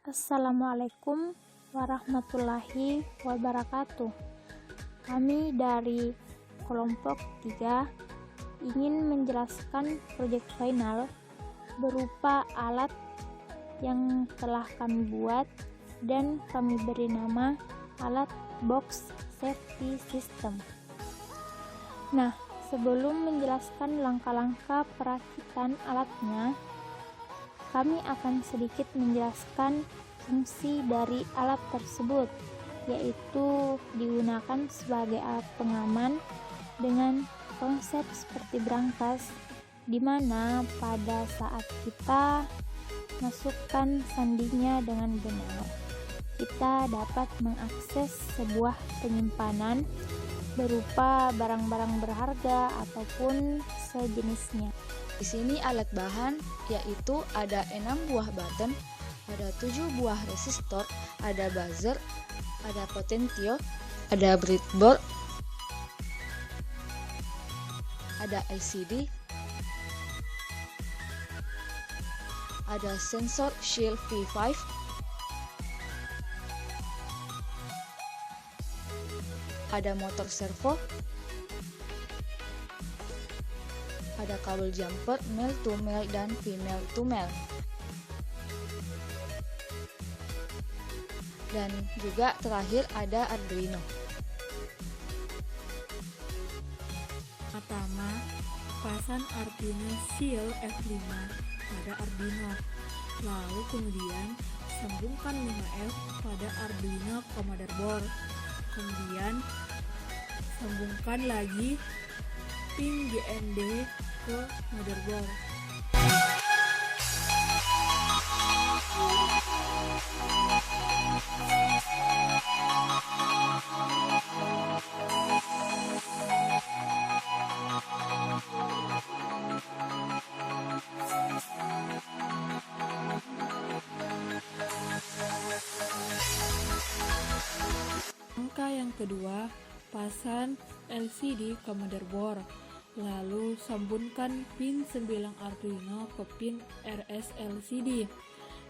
Assalamualaikum warahmatullahi wabarakatuh. Kami dari kelompok 3 ingin menjelaskan proyek final berupa alat yang telah kami buat dan kami beri nama alat box safety system. Nah, sebelum menjelaskan langkah-langkah perakitan alatnya, kami akan sedikit menjelaskan fungsi dari alat tersebut, yaitu digunakan sebagai alat pengaman dengan konsep seperti brankas, di mana pada saat kita masukkan sandinya dengan benar, kita dapat mengakses sebuah penyimpanan berupa barang-barang berharga ataupun sejenisnya. Di sini alat bahan yaitu ada 6 buah button, ada 7 buah resistor, ada buzzer, ada potentio, ada breadboard, ada LCD, ada sensor Shield V5, ada motor servo, ada kabel jumper male to male dan female to male, dan juga terakhir ada Arduino. Pertama, pasang Arduino Shield F5 pada Arduino, lalu kemudian sambungkan 5F pada Arduino ke motherboard, kemudian sambungkan lagi pin GND ke motherboard. Langkah yang kedua, pasang LCD ke motherboard, lalu sambungkan pin 9 Arduino ke pin RS LCD,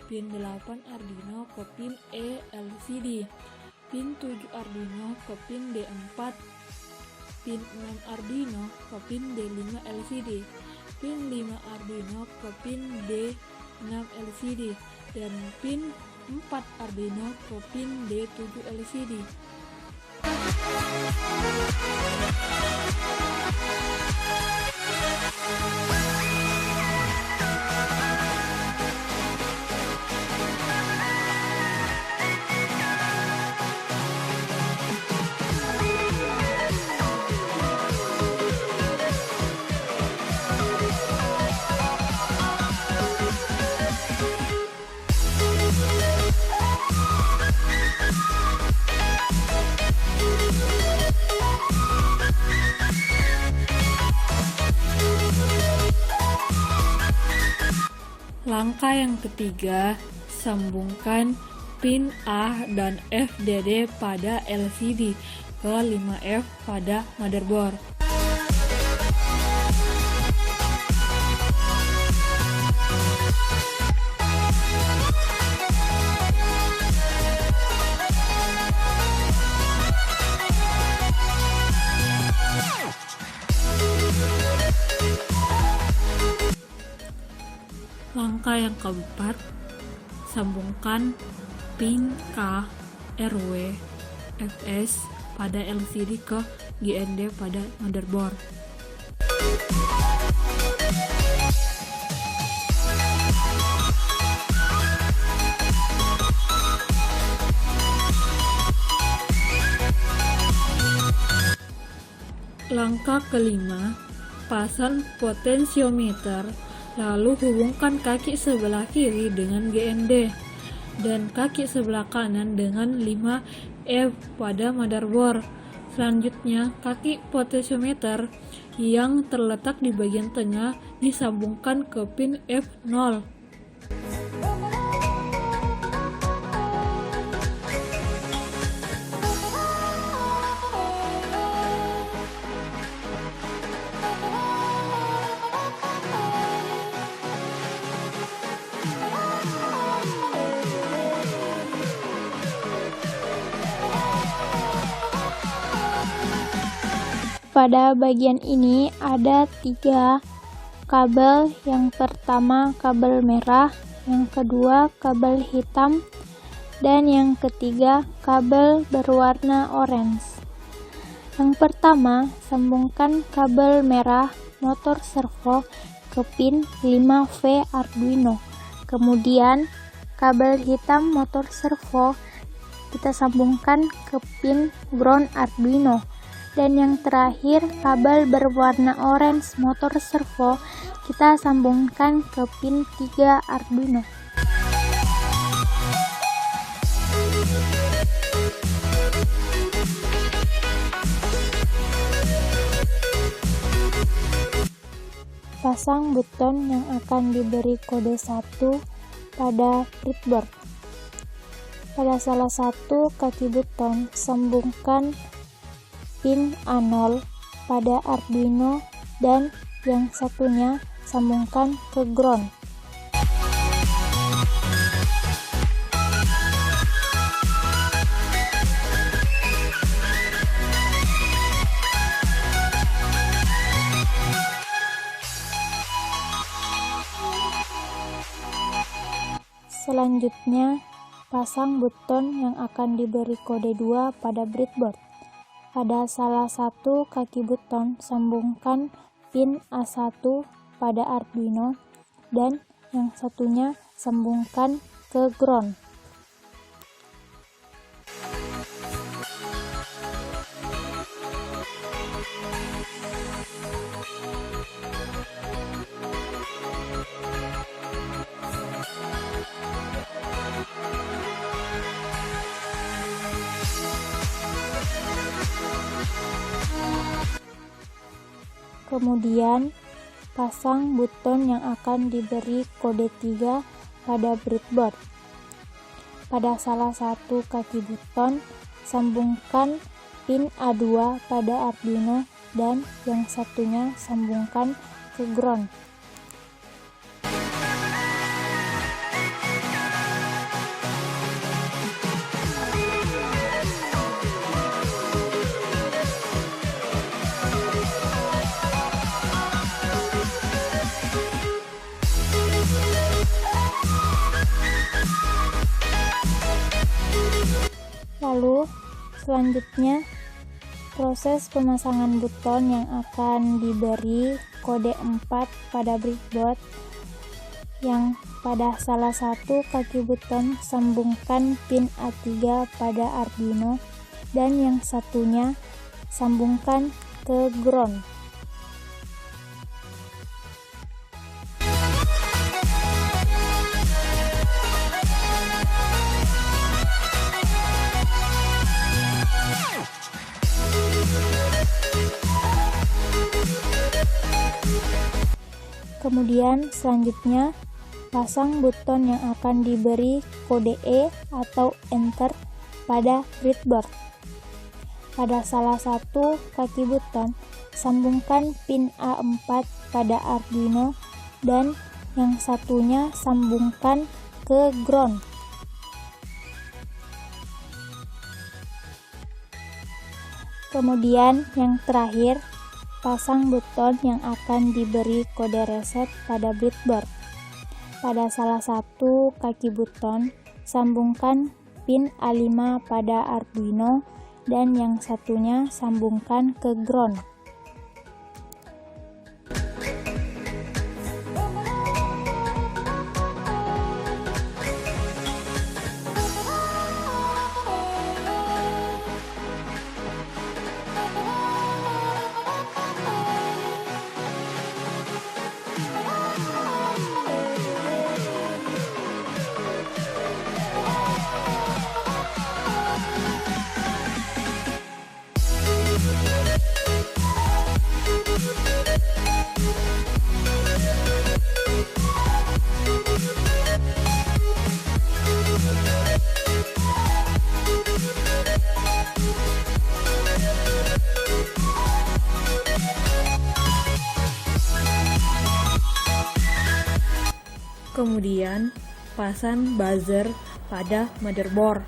pin 8 Arduino ke pin E LCD, pin 7 Arduino ke pin D4, pin 6 Arduino ke pin D5 LCD, pin 5 Arduino ke pin D6 LCD, dan pin 4 Arduino ke pin D7 LCD. Langkah yang ketiga, sambungkan pin A dan FDD pada LCD ke 5F pada motherboard. Langkah yang keempat, sambungkan pin K, RW, FS pada LCD ke GND pada motherboard. Langkah kelima, pasang potensiometer, lalu hubungkan kaki sebelah kiri dengan GND dan kaki sebelah kanan dengan 5F pada motherboard. Selanjutnya, kaki potensiometer yang terletak di bagian tengah disambungkan ke pin F0. pada bagian ini ada 3 kabel. Yang pertama kabel merah, yang kedua kabel hitam, dan yang ketiga kabel berwarna orange. Yang pertama, sambungkan kabel merah motor servo ke pin 5V Arduino. Kemudian kabel hitam motor servo kita sambungkan ke pin ground Arduino. Dan yang terakhir, kabel berwarna orange motor servo kita sambungkan ke pin 3 Arduino. Pasang buton yang akan diberi kode 1 pada breadboard. Pada salah satu kaki buton, sambungkan pin A0 pada Arduino dan yang satunya sambungkan ke ground. Selanjutnya, pasang buton yang akan diberi kode 2 pada breadboard. Pada salah satu kaki buton, sambungkan pin A1 pada Arduino dan yang satunya sambungkan ke ground. Kemudian, pasang buton yang akan diberi kode 3 pada breadboard. Pada salah satu kaki buton, sambungkan pin A2 pada Arduino dan yang satunya sambungkan ke ground. Lalu, selanjutnya proses pemasangan buton yang akan diberi kode 4 pada breadboard. Yang pada salah satu kaki buton, sambungkan pin A3 pada Arduino dan yang satunya sambungkan ke ground. Kemudian selanjutnya, pasang buton yang akan diberi kode E atau Enter pada breadboard. Pada salah satu kaki buton, sambungkan pin A4 pada Arduino dan yang satunya sambungkan ke ground. Kemudian yang terakhir, pasang buton yang akan diberi kode reset pada breadboard. Pada salah satu kaki buton, sambungkan pin A5 pada Arduino dan yang satunya sambungkan ke ground. Kemudian, pasang buzzer pada motherboard.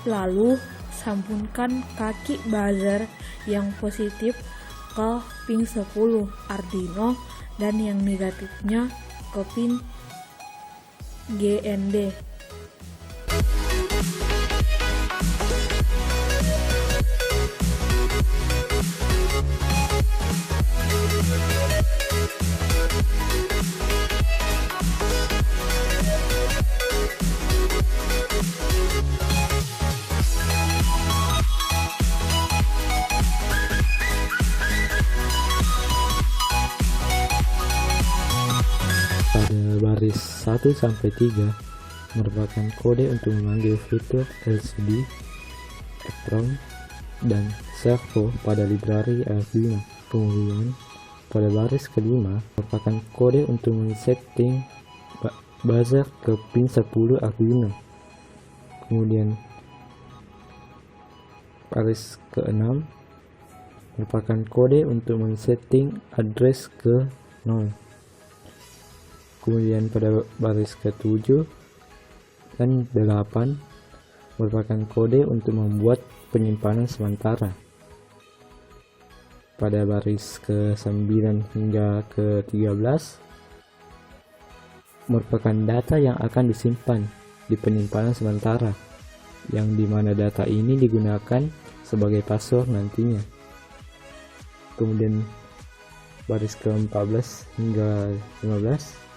Lalu, sambungkan kaki buzzer yang positif ke pin 10 Arduino dan yang negatifnya ke pin GND. Pada baris 1-3 merupakan kode untuk memanggil fitur LCD, EEPROM, dan servo pada library Arduino. Kemudian pada baris kelima merupakan kode untuk men-setting buzzer ke pin 10 Arduino. Kemudian baris ke-6 merupakan kode untuk men-setting address ke 0. Kemudian pada baris ke-7 dan 8 merupakan kode untuk membuat penyimpanan sementara. Pada baris ke-9 hingga ke-13 merupakan data yang akan disimpan di penyimpanan sementara, yang dimana data ini digunakan sebagai password nantinya. Kemudian baris ke-14 hingga 15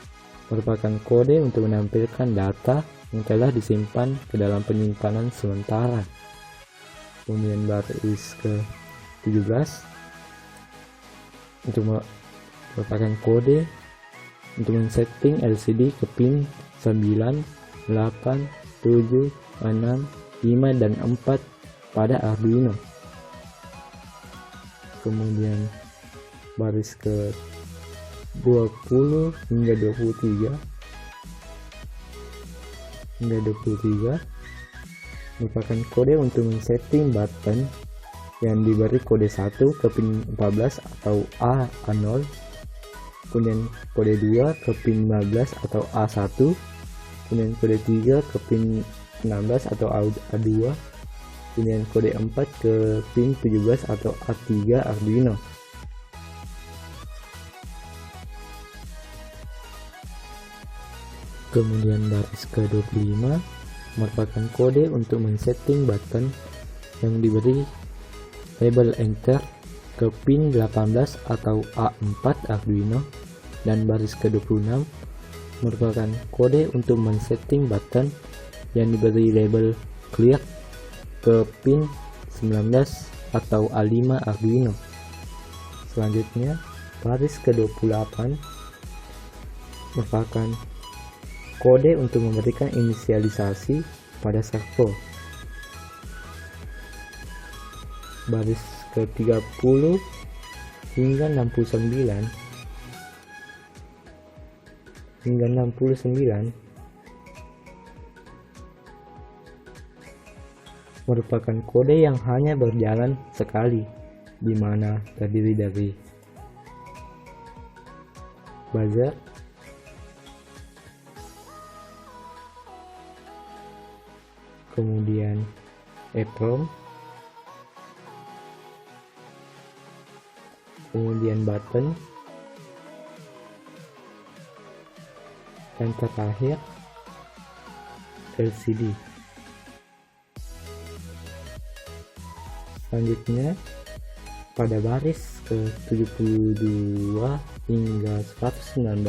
merupakan kode untuk menampilkan data yang telah disimpan ke dalam penyimpanan sementara. Kemudian baris ke-17 untuk merupakan kode untuk men-setting LCD ke pin 9, 8, 7, 6, 5, dan 4 pada Arduino. Kemudian baris ke 20 hingga 23 merupakan kode untuk men-setting button yang diberi kode 1 ke pin 14 atau A0, kemudian kode 2 ke pin 15 atau A1, kemudian kode 3 ke pin 16 atau A2, kemudian kode 4 ke pin 17 atau A3 Arduino. Kemudian baris ke-25 merupakan kode untuk men-setting button yang diberi label enter ke pin 18 atau A4 Arduino, dan baris ke-26 merupakan kode untuk men-setting button yang diberi label clear ke pin 19 atau A5 Arduino. Selanjutnya baris ke-28 merupakan kode untuk memberikan inisialisasi pada servo. Baris ke-30 hingga 69 merupakan kode yang hanya berjalan sekali, di mana terdiri dari buzzer, kemudian EEPROM, kemudian button, dan terakhir LCD. Selanjutnya pada baris ke-72 hingga 119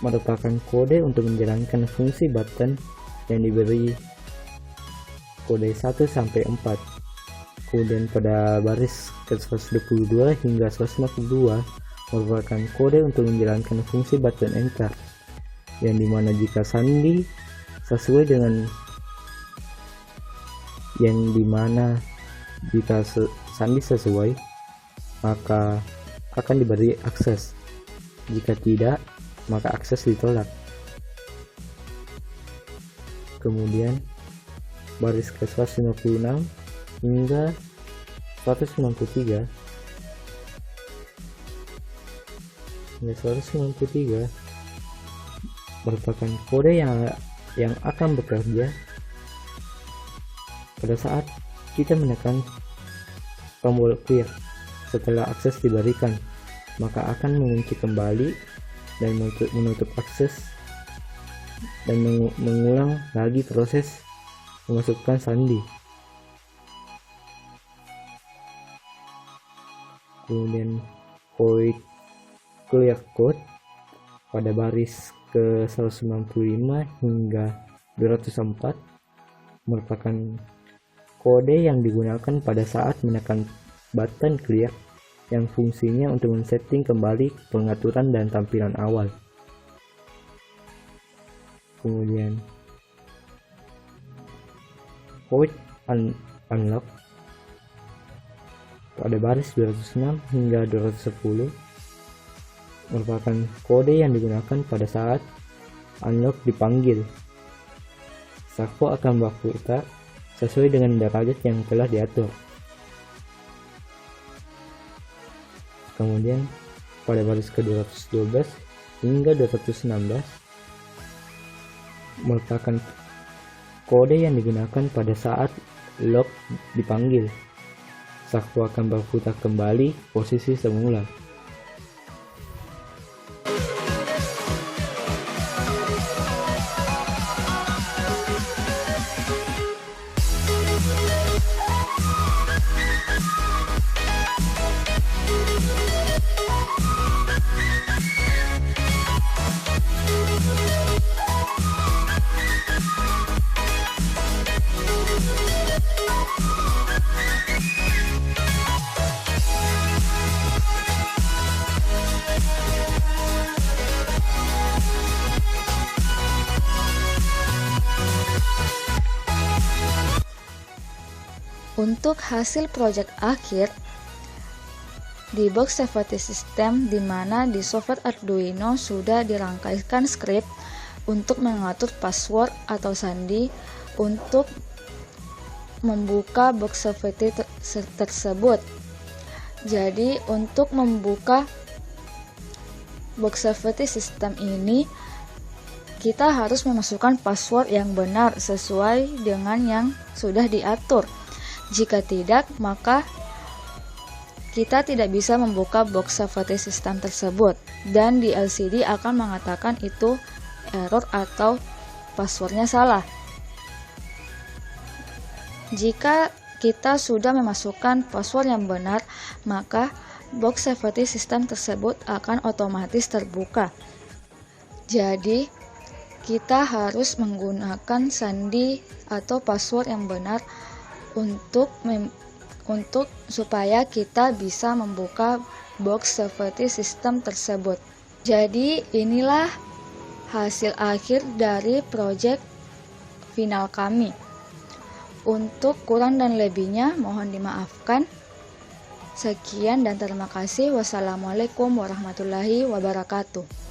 merupakan kode untuk menjalankan fungsi button yang diberi kode 1 sampai 4. Kemudian pada baris ke-122 hingga 152 merupakan kode untuk menjalankan fungsi button enter, yang dimana jika sandi sesuai dengan sandi sesuai, maka akan diberi akses. Jika tidak, maka akses ditolak. Kemudian baris ke 156 hingga 193 merupakan kode yang akan bekerja pada saat kita menekan tombol clear setelah akses diberikan, maka akan mengunci kembali dan menutup akses dan mengulang lagi proses memasukkan sandi. Kemudian void clear code pada baris ke 195 hingga 204 merupakan kode yang digunakan pada saat menekan button clear yang fungsinya untuk men-setting kembali pengaturan dan tampilan awal. Kemudian void unlock pada baris 206 hingga 210 merupakan kode yang digunakan pada saat unlock dipanggil. Sakvo akan berputar sesuai dengan derajat yang telah diatur. Kemudian pada baris ke-212 hingga 216 merupakan kode yang digunakan pada saat lock dipanggil. Sakvo akan berputar kembali posisi semula. Untuk hasil proyek akhir di box safety system, di mana di software Arduino sudah dirangkaikan script untuk mengatur password atau sandi untuk membuka box safety tersebut. Jadi untuk membuka box safety system ini, kita harus memasukkan password yang benar sesuai dengan yang sudah diatur. Jika tidak, maka kita tidak bisa membuka box safety system tersebut, dan di LCD akan mengatakan itu error atau passwordnya salah. Jika kita sudah memasukkan password yang benar, maka box safety system tersebut akan otomatis terbuka. Jadi, kita harus menggunakan sandi atau password yang benar untuk supaya kita bisa membuka box safety system tersebut. Jadi inilah hasil akhir dari project final kami. Untuk kurang dan lebihnya mohon dimaafkan. Sekian dan terima kasih. Wassalamualaikum warahmatullahi wabarakatuh.